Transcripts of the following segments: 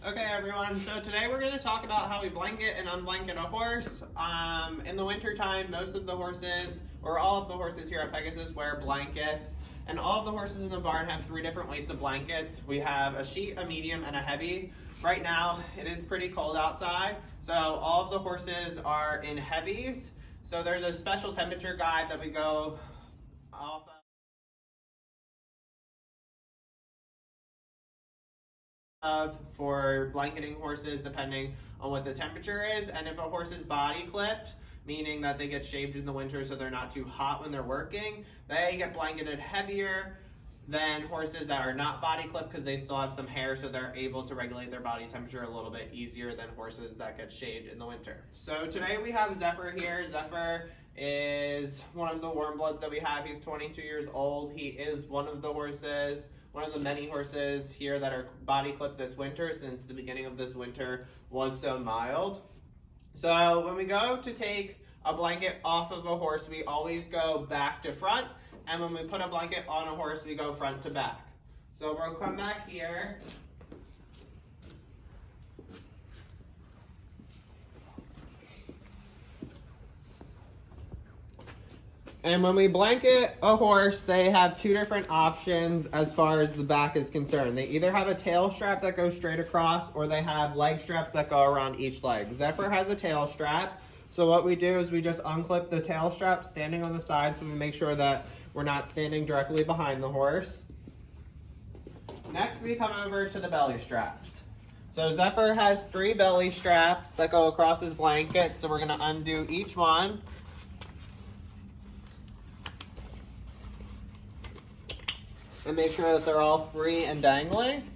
Okay, everyone, so today we're going to talk about how we blanket and unblanket a horse. In the wintertime, most of the horses, or all of the horses here at Pegasus, wear blankets. And all of the horses in the barn have 3 different weights of blankets. We have a sheet, a medium, and a heavy. Right now, it is pretty cold outside, so all of the horses are in heavies. So there's a special temperature guide that we go off of for blanketing horses depending on what the temperature is, and if a horse is body clipped, meaning that they get shaved in the winter so they're not too hot when they're working, they get blanketed heavier than horses that are not body clipped because they still have some hair, so they're able to regulate their body temperature a little bit easier than horses that get shaved in the winter. So today we have Zephyr here. Zephyr is one of the warm bloods that we have. He's 22 years old. He is one of the many horses here that are body clipped this winter, since the beginning of this winter was so mild. So when we go to take a blanket off of a horse, we always go back to front, and when we put a blanket on a horse, we go front to back. So we'll come back here. And when we blanket a horse, they have 2 different options as far as the back is concerned. They either have a tail strap that goes straight across, or they have leg straps that go around each leg. Zephyr has a tail strap. So what we do is we just unclip the tail strap standing on the side, so we make sure that we're not standing directly behind the horse. Next, we come over to the belly straps. So Zephyr has 3 belly straps that go across his blanket, so we're going to undo each one. And make sure that they're all free and dangling.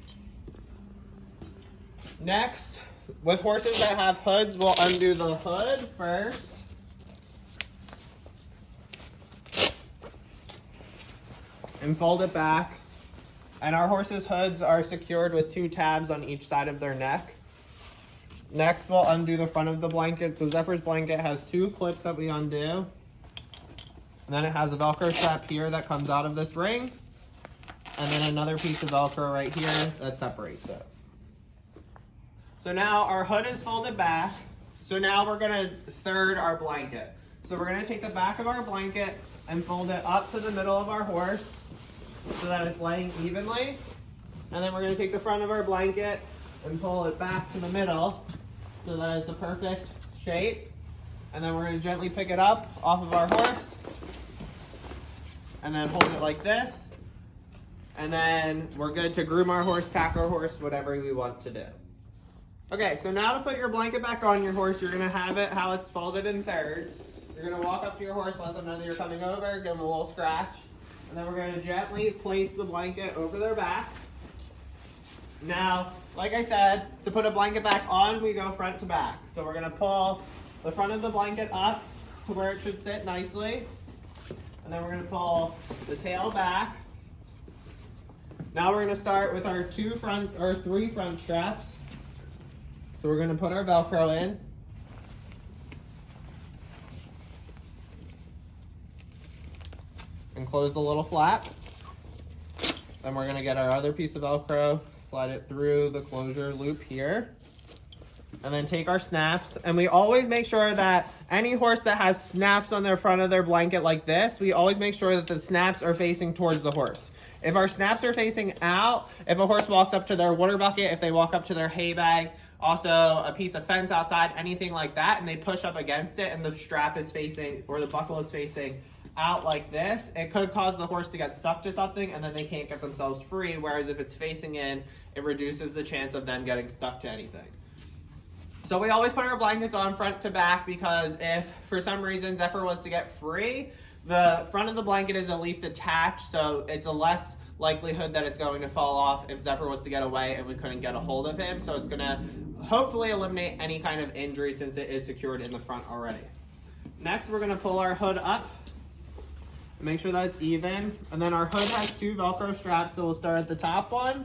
Next, with horses that have hoods, we'll undo the hood first. And fold it back. And our horses' hoods are secured with 2 tabs on each side of their neck. Next, we'll undo the front of the blanket. So Zephyr's blanket has 2 clips that we undo. And then it has a Velcro strap here that comes out of this ring. And then another piece of Velcro right here that separates it. So now our hood is folded back. So now we're gonna third our blanket. So we're gonna take the back of our blanket and fold it up to the middle of our horse so that it's laying evenly. And then we're gonna take the front of our blanket and pull it back to the middle so that it's a perfect shape. And then we're gonna gently pick it up off of our horse and then hold it like this. And then we're good to groom our horse, tack our horse, whatever we want to do. Okay, so now to put your blanket back on your horse, you're gonna have it how it's folded in thirds. You're gonna walk up to your horse, let them know that you're coming over, give them a little scratch. And then we're gonna gently place the blanket over their back. Now, like I said, to put a blanket back on, we go front to back. So we're gonna pull the front of the blanket up to where it should sit nicely. And then we're gonna pull the tail back. Now we're going to start with our 3 front straps. So we're going to put our Velcro in. And close the little flap. Then we're going to get our other piece of Velcro, slide it through the closure loop here. And then take our snaps. And we always make sure that any horse that has snaps on their front of their blanket like this, we always make sure that the snaps are facing towards the horse. If our snaps are facing out, if a horse walks up to their water bucket, if they walk up to their hay bag, also a piece of fence outside, anything like that, and they push up against it and the strap is facing, or the buckle is facing out like this, it could cause the horse to get stuck to something and then they can't get themselves free, whereas if it's facing in, it reduces the chance of them getting stuck to anything. So we always put our blankets on front to back because if for some reason Zephyr was to get free, the front of the blanket is at least attached, so it's a less likelihood that it's going to fall off if Zephyr was to get away and we couldn't get a hold of him. So it's going to hopefully eliminate any kind of injury since it is secured in the front already. Next, we're going to pull our hood up, make sure that it's even. And then our hood has 2 Velcro straps, so we'll start at the top one,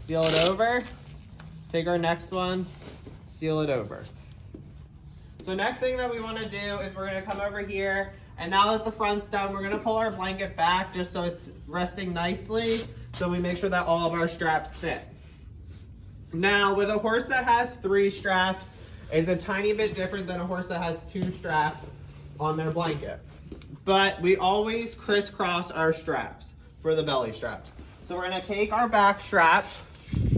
seal it over, take our next one, seal it over. So next thing that we want to do is we're going to come over here, and now that the front's done, we're going to pull our blanket back just so it's resting nicely, so we make sure that all of our straps fit. Now, with a horse that has 3 straps, it's a tiny bit different than a horse that has 2 straps on their blanket. But we always crisscross our straps for the belly straps. So we're gonna take our back strap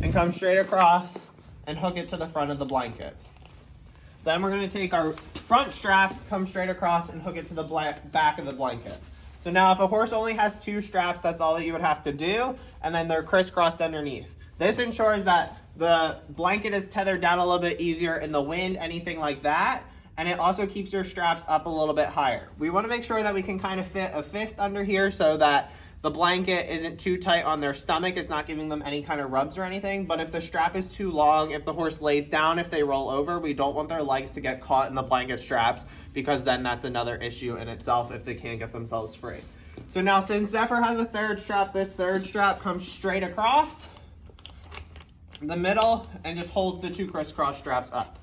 and come straight across and hook it to the front of the blanket. Then we're gonna take our front strap, come straight across and hook it to the back of the blanket. So now if a horse only has 2 straps, that's all that you would have to do, and then they're crisscrossed underneath. This ensures that the blanket is tethered down a little bit easier in the wind, anything like that, and it also keeps your straps up a little bit higher. We wanna make sure that we can kind of fit a fist under here so that the blanket isn't too tight on their stomach. It's not giving them any kind of rubs or anything, but if the strap is too long, if the horse lays down, if they roll over, we don't want their legs to get caught in the blanket straps, because then that's another issue in itself if they can't get themselves free. So now, since Zephyr has a 3rd strap, this 3rd strap comes straight across the middle and just holds the 2 crisscross straps up.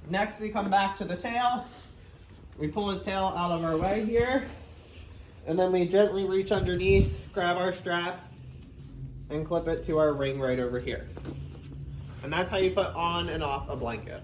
Next, we come back to the tail. We pull his tail out of our way here, and then we gently reach underneath, grab our strap, and clip it to our ring right over here. And that's how you put on and off a blanket.